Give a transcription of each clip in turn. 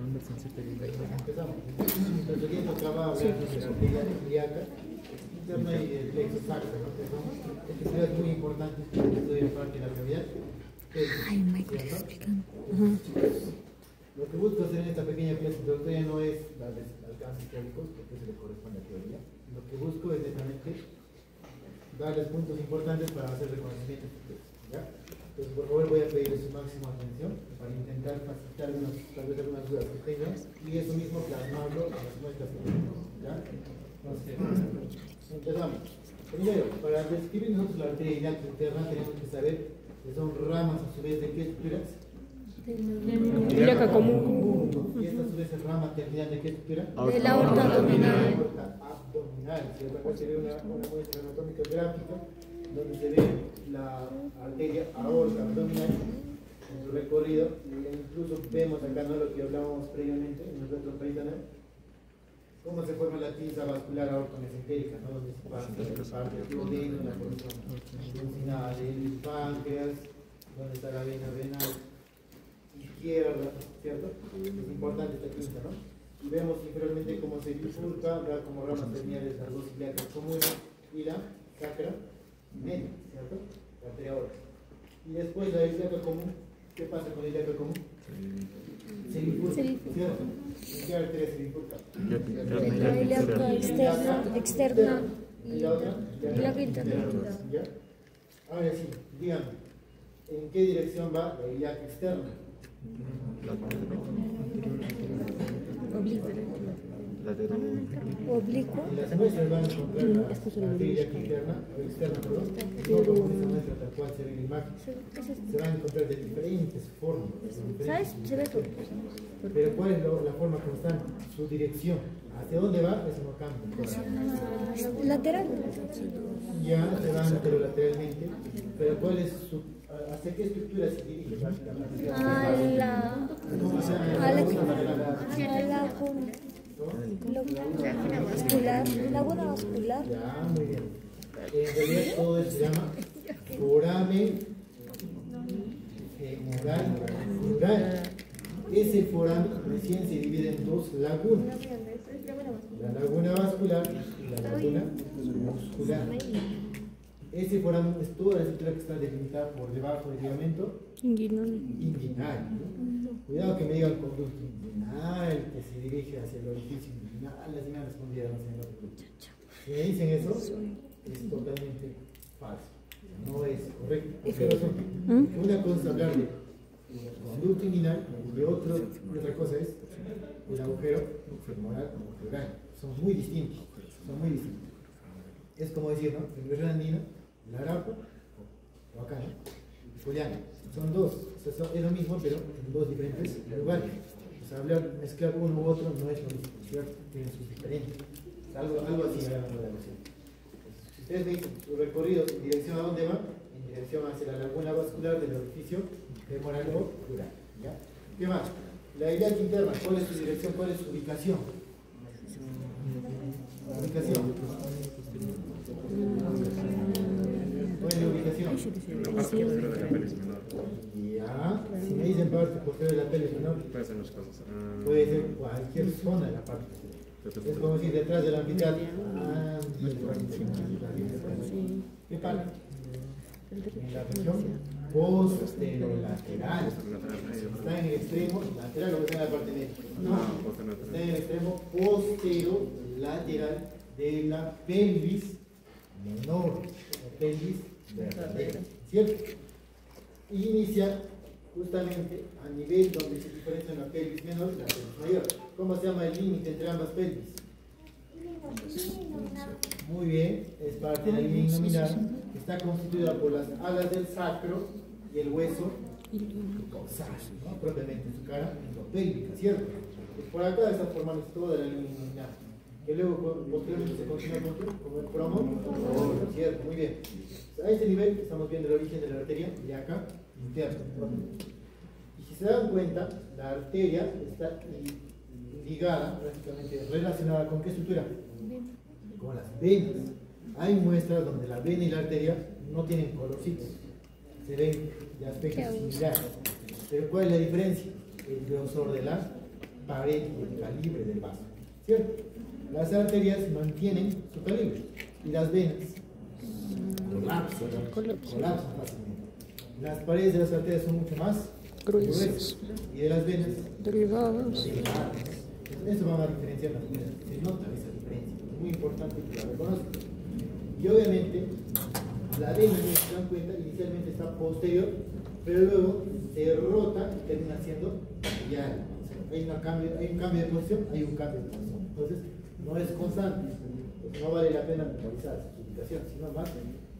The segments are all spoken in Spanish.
Empezamos. Entonces, hoy tocaba hablar de la arteria ilíaca interna y el plexo sacro, ¿no? Que son especialidades muy importantes que estudian parte de la cavidad. Ay, Michael está explicando. Lo que busco hacer en esta pequeña clase introductoria no es darles alcances teóricos, porque eso le corresponde a teoría. Lo que busco es netamente darles puntos importantes para hacer reconocimiento. ¿Ya? Entonces, por favor, voy a pedirles su máxima atención para intentar facilitar tal vez algunas dudas que tengan y eso mismo plasmarlo en las muestras que tenemos. ¿Ya? Entonces, empezamos. Primero, para describir nosotros la arteria ilíaca interna tenemos que saber que son ramas a su vez de qué estructuras. Ilíaca común. Y esta a su vez es rama terminal de qué estructura. De la aorta abdominal. Abdominal. Si acá se ve una muestra anatómica gráfica donde se ve la arteria aorta abdominal en su recorrido, e incluso vemos acá, ¿no?, lo que hablábamos previamente en el retroperitoneal, cómo se forma la pinza vascular aortomesentérica, ¿no?, donde se parte el duodeno, la porción intestinal, el páncreas, donde está la vena renal izquierda, ¿cierto? Es importante esta pinza, ¿no? Y vemos inferiormente cómo se bifurca, da como ramas terminales las dos ilíacas comunes y la sacra media, ¿cierto? La arteria aorta. Y después la ilíaca común, ¿qué pasa con la ilíaca común? Se bifurca, ¿cierto? ¿En qué arteria se bifurca? La ilíaca externa y la otra, ilíaca interna. ¿Ya? Ahora sí, díganme, ¿en qué dirección va la ilíaca externa? Oblicuo. En las muestras van a encontrar la arteria interna o externa, perdón, no como esa muestra tal cual se ve en la imagen. Se van a encontrar de diferentes formas. ¿Sabes? Se ve todo. Pero ¿cuál es la forma constante? Su dirección. ¿Hacia dónde va? Eso no cambia. Lateral. Ya se van lateralmente, pero ¿cuál es su... ¿hacia qué estructura se dirige? Laguna vascular. Ya, muy bien. En realidad todo eso se llama foramen femoral rural. Ese foramen recién se divide en dos lagunas. La laguna vascular y la laguna muscular. Ese foramen es toda la estructura que está delimitada por debajo del ligamento inguinal. Cuidado que me digan conducto inguinal, que se dirige hacia el orificio inguinal, así me han respondido, no sé, no te preocupes. Si me dicen eso, es totalmente falso. No es correcto. ¿Por qué razón? Porque una cosa es hablar de conducto inguinal y otra cosa es el agujero femoral o femoral. Son muy distintos. Son muy distintos. Es como decir, ¿no? El verano andino, el harapo, o acá, ¿no? El foliano. Son dos. O sea, es lo mismo, pero en dos diferentes lugares. O sea, mezclar uno u otro no es lo mismo, ¿cierto? Tienen sus diferentes. Algo así era la relación. Si ustedes ven su recorrido en dirección a dónde va, en dirección hacia la laguna vascular del orificio femoral o dural. ¿Ya? ¿Qué más? La ilíaca interna, ¿cuál es su dirección? ¿Cuál es su ubicación? La ubicación. ¿Cuál es la ubicación? Ya, si me dicen parte posterior de la pelvis menor, puede ser cualquier zona de la parte posterior. Es como decir detrás del anfiteatro. ¿Qué parte? En la región posterolateral. Está en el extremo lateral o está en la parte media. No, está en el extremo posterolateral de la pelvis menor, la pelvis verdadera, ¿cierto? Y inicia justamente a nivel donde se diferencia la pelvis menor y la pelvis mayor. ¿Cómo se llama el límite entre ambas pelvis? Muy bien, es parte de la línea inguinal, que está constituida por las alas del sacro y el hueso coxal, ¿no? Propiamente en su cara endopélvica, ¿cierto? Pues por acá está formando toda la línea inguinal, que luego posteriormente se continúa con el promo, ¿cierto? Muy bien. A este nivel estamos viendo el origen de la arteria ilíaca interna. Y si se dan cuenta, la arteria está ligada, prácticamente relacionada con qué estructura? Con las venas. Hay muestras donde la vena y la arteria no tienen colorcitos, se ven de aspectos similares. Pero ¿cuál es la diferencia? El grosor de la pared y el calibre del vaso, ¿cierto? Las arterias mantienen su calibre y las venas colapsan fácilmente. Las paredes de las arterias son mucho más gruesas y de las venas derivadas. Eso va a diferenciar las venas, se nota esa diferencia, es muy importante que la reconozcan. Y obviamente la vena, si se dan cuenta, inicialmente está posterior, pero luego se rota y termina siendo lateral. Hay un cambio de posición, hay un cambio de posición. Entonces, no es constante. Entonces, no vale la pena memorizar su ubicación, sino más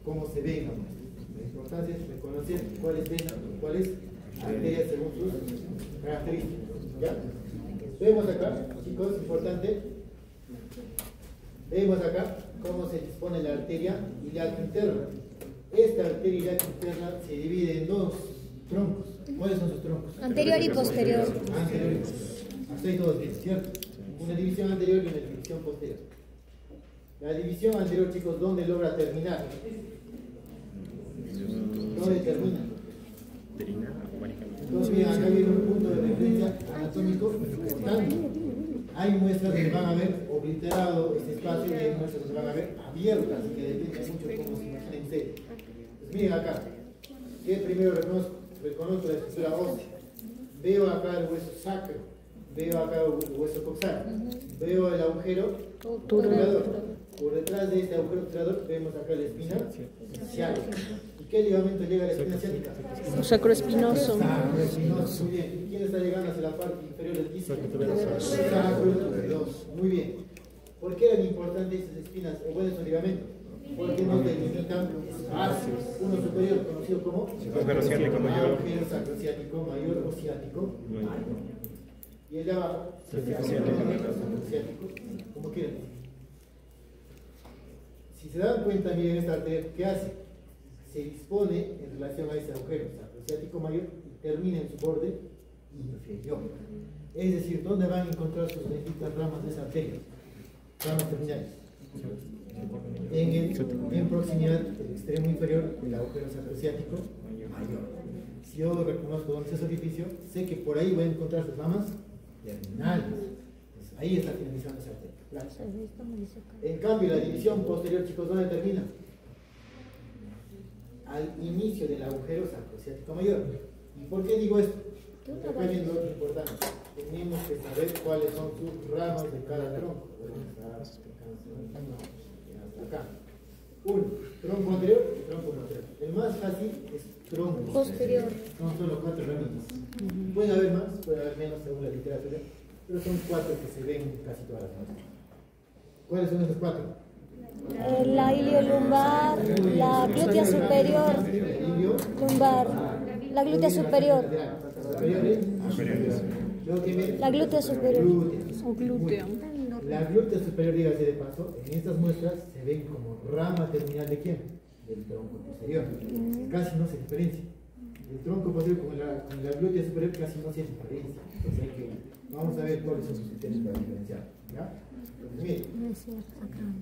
cómo se ve en la muestra. La importancia es reconocer cuál es vena y cuál es arteria según sus características. ¿Ya? Vemos acá, chicos, importante. Vemos acá cómo se dispone la arteria iliaca interna. Esta arteria iliaca interna se divide en dos troncos. ¿Cuáles son sus troncos? Anterior y posterior. Anterior y posterior. Hasta ahí todos bien, ¿cierto? Una división anterior y una división posterior. La división anterior, chicos, ¿dónde logra terminar? ¿Dónde termina? Entonces, bien, acá viene un punto de referencia anatómico importante. Hay muestras que van a ver obliterado este espacio y hay muestras que van a ver abiertas, que depende mucho de cómo se imaginen ustedes. Pues miren acá, que primero reconozco la estructura ósea, veo acá el hueso sacro, veo acá el hueso coxal, veo el agujero obturador. Por detrás de este agujero obturador vemos acá la espina ciática. ¿Y qué ligamento llega a la espina ciática? Sacroespinoso. Sacroespinoso, muy bien. ¿Y quién está llegando hacia la parte inferior del disco? Sacrotuberoso. Muy bien. ¿Por qué eran importantes esas espinas o buenos ligamentos? Porque nos delimitan espacios. Uno superior, conocido como agujero sacrociático mayor o ciático mayor. Y el de abajo, sacrociático, como quieran. Si se dan cuenta, miren esta arteria, ¿qué hace? Se dispone en relación a ese agujero sacrociático mayor y termina en su borde inferior. Es decir, ¿dónde van a encontrar sus benditas ramas de esa arteria? Ramas terminales. En proximidad del extremo inferior del agujero sacrociático mayor. Si yo reconozco dónde es ese orificio, sé que por ahí voy a encontrar sus ramas terminales. Entonces, ahí está finalizando esa arteria. Claro. En cambio, la división posterior, chicos, ¿dónde termina? Al inicio del agujero sacrociático mayor. ¿Y por qué digo esto? Porque acá viene lo importante. Tenemos que saber cuáles son sus ramas de cada tronco. Hasta acá. Uno, tronco anterior y tronco posterior. El más fácil es tronco posterior. Son solo 4 ramitas. Puede haber más, puede haber menos según la literatura, pero son 4 que se ven en casi todas las muestras. ¿Cuáles son esos 4? La iliolumbar, la glútea superior, lumbar, la glútea superior, la glútea superior o glútea. La glútea superior, dígase de paso, en estas muestras se ven como rama terminal de quién? Del tronco posterior. Casi no se diferencia. El tronco posterior con la glútea superior casi no se diferencia. Entonces vamos a ver cuáles son sus criterios para diferenciar. ¿Ya? Entonces, miren.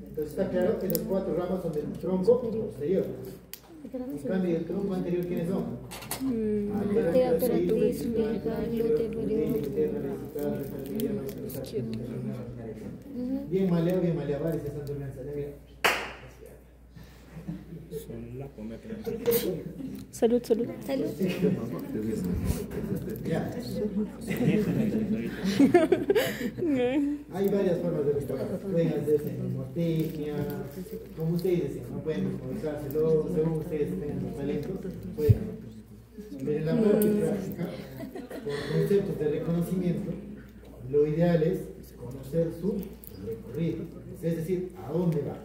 Entonces está claro que las 4 ramas son del tronco posterior. En cambio, el tronco anterior, ¿quiénes son? Glútea pterotis, umbilical, glútea inferior. Bien maleables están organizadas. Salud, salud. Salud. Ya. Hay varias formas de restaurar. Pueden hacerse en hemotecnia, como ustedes deseen, no pueden memorizárselo, según ustedes tengan los talentos, pueden. Pero en la práctica, por conceptos de reconocimiento, lo ideal es conocer su recorrido, es decir, a dónde va.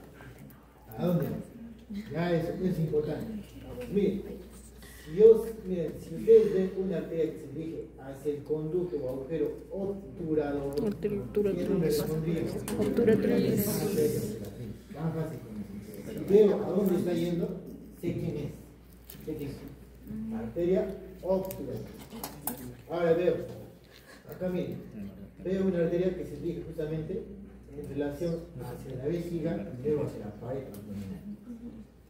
¿A dónde va? Ya eso es importante. Miren, si ustedes ven una arteria que se dirige hacia el conducto o agujero obturador, ¿qué nombre le pondríamos? Obturatriz. Tan fácil. Si veo a dónde está yendo, sé quién es. Sé quién es. Arteria obturadora. Ahora veo, acá miren, veo una arteria que se dirige justamente en relación hacia la vejiga y luego hacia la pared abdominal.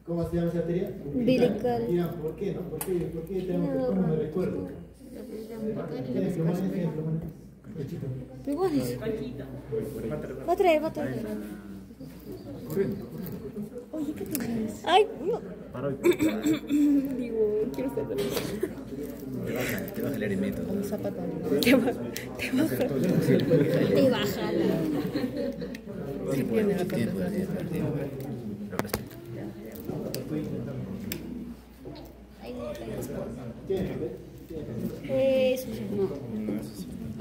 ¿Cómo se llama esa arteria? Umbilical. Dirán, ¿por qué no? ¿Por qué tenemos que, cómo me recuerdo? ¿Tienes plumones? Igual es. Va a traer. Oye, ¿qué te crees? Ay, no. Digo, quiero estar también. Te va a jalar el método. Con mi zapato. Te baja. Sí, puede, mucho tiempo. Lo respeto. Eso. No.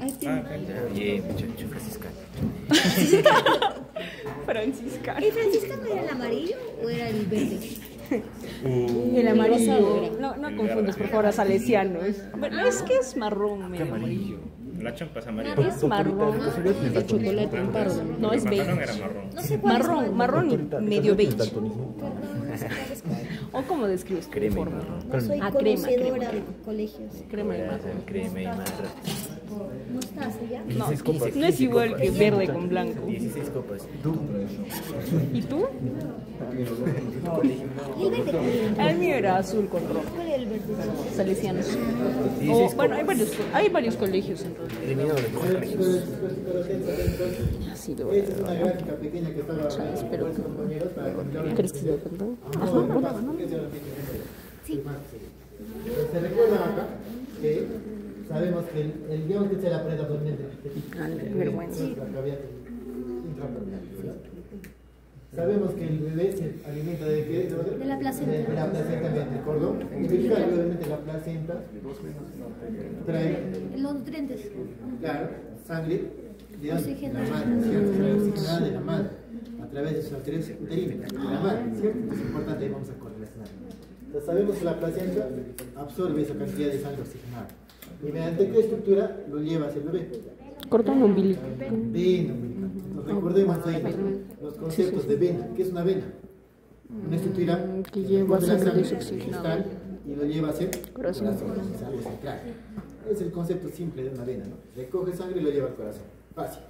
Ahí tiene. Bien, muchacho, Francisca. ¿Y Francisca no era el amarillo o era el verde? El amarillo. No confundas, por favor, a salesianos. Bueno, es que es marrón, medio amarillo. La champa es amarilla. Es marrón. De chocolate, un pardo. No, es El pantalón beige. era marrón. No sé cuál es. Marrón y medio beige. No sé cuál es. ¿O cómo describes tu forma? No soy Ah, crema. conocedora de colegios. Crema y marrón. Crema y marrón. ¿Mostaza ya? No es igual que verde con blanco. 16 copas. ¿Y tú? ¿Y el verde cuál era? El mío era azul con rojo. ¿Cuál era el verde? Salesianos. O, bueno, hay varios colegios en realidad. Eliminado de los colegios. Así lo voy a Esta es una gráfica pequeña que estaba espero que- compañeros para contar. ¿Crees que se va a contar? Sí. Se recuerda acá que sabemos que el guión que se la prenda totalmente. Ah, qué vergüenza. La cavidad intraabdominal, ¿verdad? Sabemos que el bebé se alimenta de qué? De la placenta. De la placenta mediante el cordón umbilical, y obviamente la placenta trae, Los nutrientes. claro, sangre de la Oxigenada. madre, ¿cierto? Sangre oxigenada de la madre a través de sus arterias uterinas de la madre, ¿cierto? Es importante, ahí vamos a correlacionar. Entonces sabemos que la placenta absorbe esa cantidad de sangre oxigenada. ¿Y mediante qué estructura lo lleva hacia el bebé? Cordón umbilical. Vena umbilical. Entonces recordemos ahí los conceptos de vena. ¿Qué es una vena? Una estructura Que lleva recoge la sangre sangre desoxigenada. cristal y lo lleva hacia el Corazón. Es algo central. Es el concepto simple de una vena, ¿no? Recoge sangre y lo lleva al corazón. Fácil.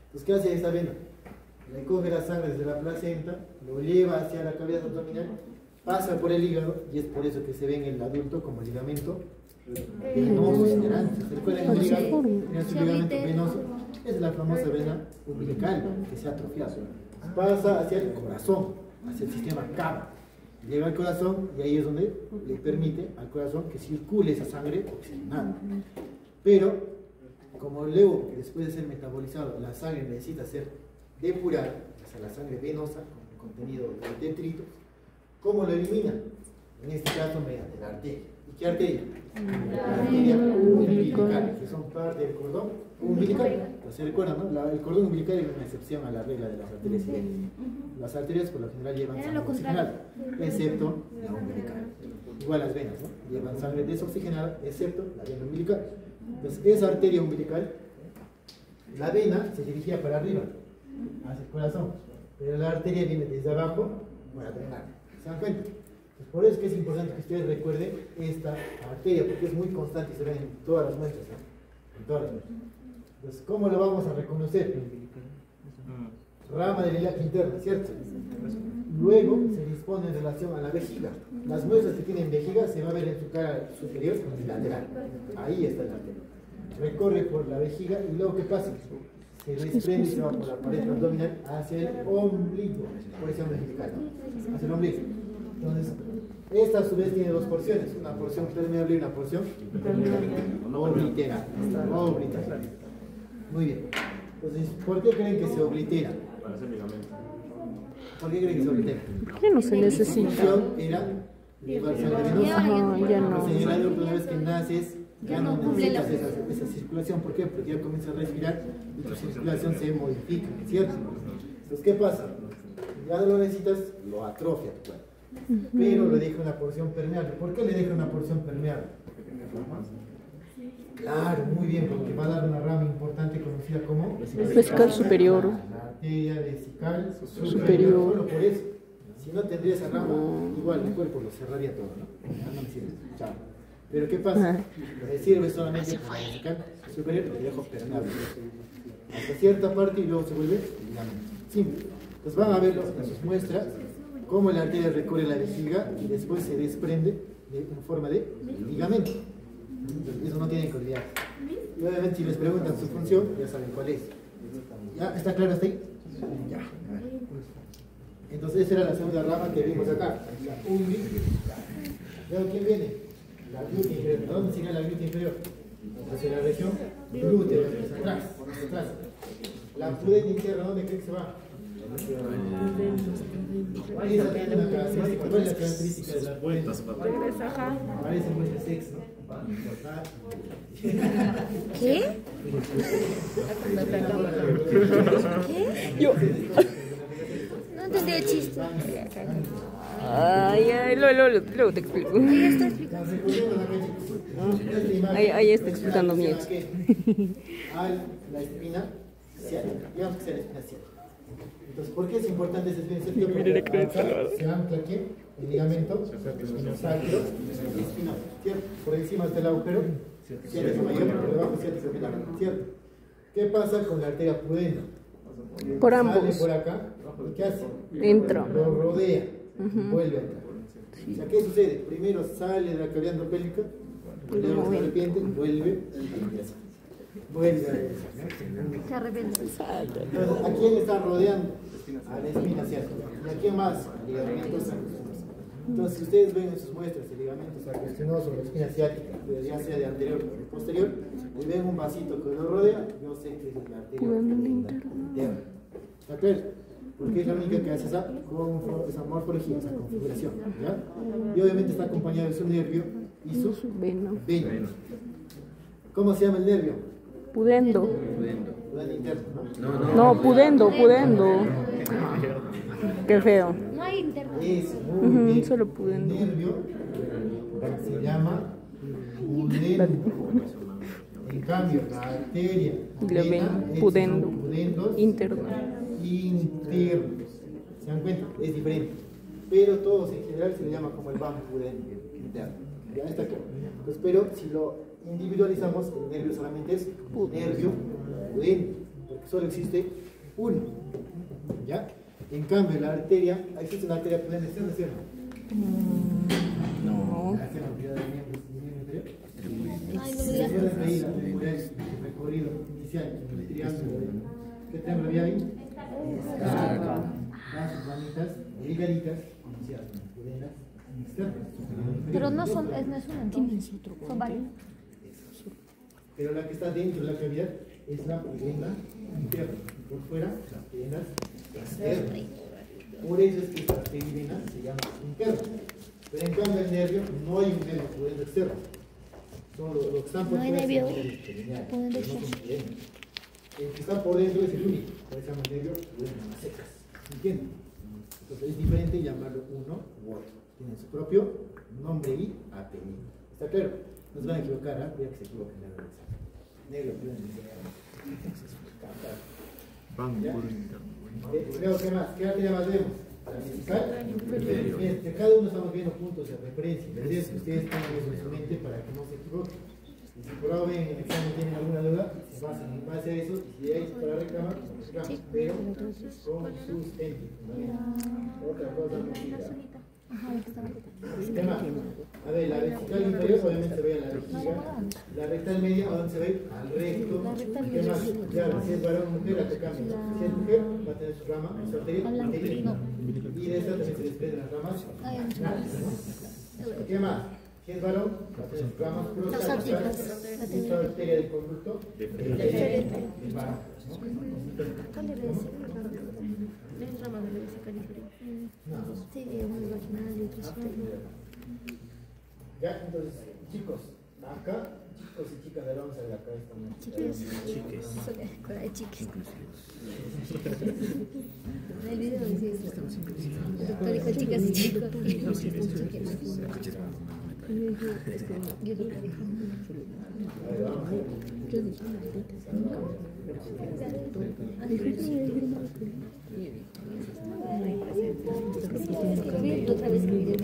Entonces, ¿qué hace esta vena? Recoge la sangre desde la placenta, lo lleva hacia la cavidad abdominal, pasa por el hígado y es por eso que se ve en el adulto como ligamento venoso generante. ¿Se recuerdan el hígado? Tiene su ligamento venoso. Es la famosa vena umbilical que se ha atrofiado. Pasa hacia el corazón, hacia el sistema cava. Llega al corazón y ahí es donde le permite al corazón que circule esa sangre oxigenada. Pero, como luego, después de ser metabolizado, la sangre necesita ser depurada, o sea, la sangre venosa con contenido de detritos, ¿cómo lo elimina? En este caso, mediante la arteria. ¿Y qué arteria? La arteria umbilical, que son parte del cordón umbilical. Pues se recuerdan, ¿no? El cordón umbilical es una excepción a la regla de las arterias idénticas. Las arterias por lo general llevan Era sangre lo contrario. oxigenada, excepto la umbilical. Igual las venas, ¿no? Llevan sangre desoxigenada, excepto la vena umbilical. Entonces, esa arteria umbilical, la vena se dirigía para arriba, hacia el corazón, pero la arteria viene desde abajo para drenar. ¿Se dan cuenta? Pues por eso es que es importante que ustedes recuerden esta arteria, porque es muy constante y se ve en todas las muestras, ¿no? En todas las muestras. Entonces, ¿cómo lo vamos a reconocer? Rama del ilíaco interno, ¿cierto? Luego se dispone en relación a la vejiga. Las muestras que tienen vejiga se va a ver en su cara superior y lateral. Ahí está la arteria. Recorre por la vejiga y luego ¿qué pasa? Se desprende y se va por la pared abdominal hacia el ombligo. Por eso umbilical, ¿no? Hacia el ombligo. Entonces, esta a su vez tiene dos porciones. Una porción permeable y una porción oblitera. Oblitera. Muy bien. Entonces, ¿por qué creen que se oblitera? Para hacer ligamento. ¿Por qué creen que se oblitera? ¿Qué no se La necesita? función era llevar sangre venosa. Ajá, ya no. Entonces, en el adulto, una vez que naces, ya no cumple la necesitas esa circulación. ¿Por qué? Porque ya comienzas a respirar y tu circulación se modifica, ¿cierto? Entonces, ¿qué pasa? Ya lo necesitas, lo atrofia tu cuerpo. Pero le deja una porción permeable. ¿Por qué le deja una porción permeable? Claro, muy bien, porque va a dar una rama importante conocida como Vesical superior. La arteria vesical Superior. Solo por eso. Si no tendría esa rama, igual el cuerpo lo cerraría todo, ¿no? Ah, no me sirve. Chao. Pero ¿qué pasa? Me sirve solamente para la vesical superior, lo dejo permeable. Hasta cierta parte y luego se vuelve ligamento. Simple. Entonces van a ver en sus muestras cómo la arteria recorre la vejiga y después se desprende en forma de ligamento. Entonces, eso no tienen que olvidar. Y obviamente si les preguntan su función, ya saben cuál es. ¿Ya? ¿Está claro hasta ahí? Ya. Entonces esa era la segunda rama que vimos acá. La UMBI. ¿Luego quién viene? La glútea inferior. ¿A dónde sigue la glútea inferior? Hacia la región glútea, hacia atrás, hacia atrás. La pudenda interna, ¿dónde cree que se va? ¿Cuál es la característica? ¿Cuál es la característica de la pudenda? Parece mucho sexo, ¿no? ¿Qué? Yo. No entendí el chiste. Ay, luego te explico. Ahí está explicando mi ex. La espina ciática, digamos que sea la espina ciática. Entonces, ¿por qué es importante esa espina ciática? Porque acá se ancla aquí el ligamento sacro y espinal, ¿cierto? Por encima está el agujero ciático mayor, por debajo ciático menor, ¿cierto? ¿Qué pasa con la arteria pudenda? Por Sale ambos. por acá, ¿y qué hace? Entra. Lo rodea, vuelve a entrar. O sea, ¿qué sucede? Primero sale de la cavidad endopélvica, luego se arrepiente y vuelve a ingresar. Vuelve a regresar, ¿no? Se arrepiente. Entonces, ¿a quién está rodeando? A la espina ciática. ¿Y a quién más? Ligamentos sacroespinosos. Entonces, si ustedes ven en sus muestras el ligamento sacroespinoso o la espina ciática, ya sea de anterior o de posterior, y ven un vasito que lo rodea, yo sé que es la arteria interna. ¿Está claro? Porque es la única que hace esa morfología, esa configuración, ¿ya? Y obviamente está acompañado de su nervio y su vena. ¿Cómo se llama el nervio? Pudendo. Pudendo interno, ¿no? No, pudendo. Qué feo. No hay interno. Eso, muy bien. Solo pudendo. El nervio se llama pudendo. En cambio, la arteria Pudendo. pudendos Interno. internos. ¿Se dan cuenta? Es diferente. Pero todos en general se le llama como el van pudendo interno. Ya está claro. Pues, pero si lo individualizamos, el nervio solamente es nervio pudendo, porque solo existe uno. ¿Ya? En cambio, la arteria, ¿existe una arteria pudenda externa, cierto? No. Ay, no me digas. El recorrido inicial en el triángulo. ¿Qué triángulo había ahí? Las ramitas ligaditas iniciadas pudendas externas. Pero no son, no es una, entonces. Son varios. Pero la que está dentro de la cavidad es la pudenda interna. Por fuera, las pudendas externas. Por eso es que esta arteria se llama interna. Pero en cambio el nervio, no hay un nervio pudendo externo. Son lo que están por No hay fuera. nervio Pudendo externo. El que está por dentro es el único. Por eso se llama nervio pudendo más secas. ¿Entienden? Entonces es diferente llamarlo uno u otro. Tienen su propio nombre y apellido. ¿Está claro? No se van a equivocar, ¿ah? Cuidado que se equivoquen en la organización. Negro, pudendo luego, ¿qué más? ¿Qué arteria más vemos? La vesical. Bien, de cada uno estamos viendo puntos de referencia. La idea es que ustedes tengan eso en su mente para que no se equivoquen. Y si por ahora en el examen tienen alguna duda, se basan en base a eso. Y si hay para reclamar, pues reclaman. Pero con sustento. Otra cosa complicada. ¿Qué más? A ver, la vesical inferior obviamente se ve a la vejiga. La rectal media, ¿a dónde se ve? Al recto. ¿Qué más? Claro, si es varón o mujer, la te cambia. Si es mujer, va a tener su rama, su arteria uterina. Y de esta también se desprenden las ramas. ¿Qué más? Si es varón, va a tener sus ramas prostáticas. Su arteria del conducto del varón. ¿Cuál debe ser? ¿Es rama de la vesical inferior? Sí, uno es vaginal y otro superior. Ya, entonces, chicos, acá, chicos y chicas, de vamos a ver acá esta Chiques. Con la de chiques. En el video decía eso. El doctor dijo chicas y chicos. Yo digo, otra vez el video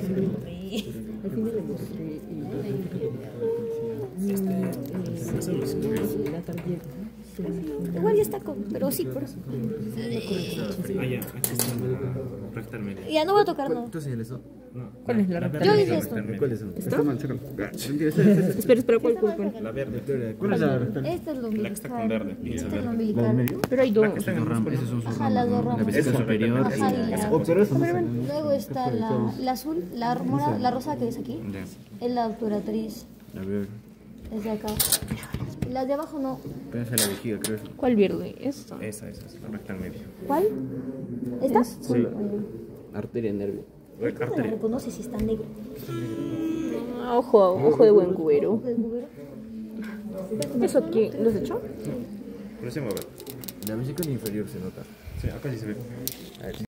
igual ya está con, pero sí, por eso. Ah, ya, aquí está. Rectal media. Ya no voy a tocar, no. ¿Tú señalas eso? ¿Cuál es la recta? Yo verde dije es esto. la recta ¿Cuál es? ¿Esto? Espera, Espera, ¿cuál? La verde. ¿Cuál es la recta? Este es lo La que está con umbilical. verde. Y Este esa es lo verde. ¿La del umbilical. medio? Pero hay dos. Está en el músculo. Esos son sus Ajá, las dos La ramas. vesícula Eso, superior Ajá, y la- Oh, pero eso no sé. Luego está la azul, la rosa que ves aquí. Ya. Es la obturatriz. A ver. Es de acá. Y las de abajo no. Pero esa es la vejiga, creo. ¿Cuál verde? Esta. Esa es la recta al medio. ¿Cuál? ¿Esta? Sí. Arteria, nervio. ¿Cómo la Arteria. reconoce si está negro? Ojo de buen cubero. ¿De cubero? ¿Eso aquí lo has hecho? Por eso me va a ver. La vesícula inferior se nota. Sí, acá sí se ve.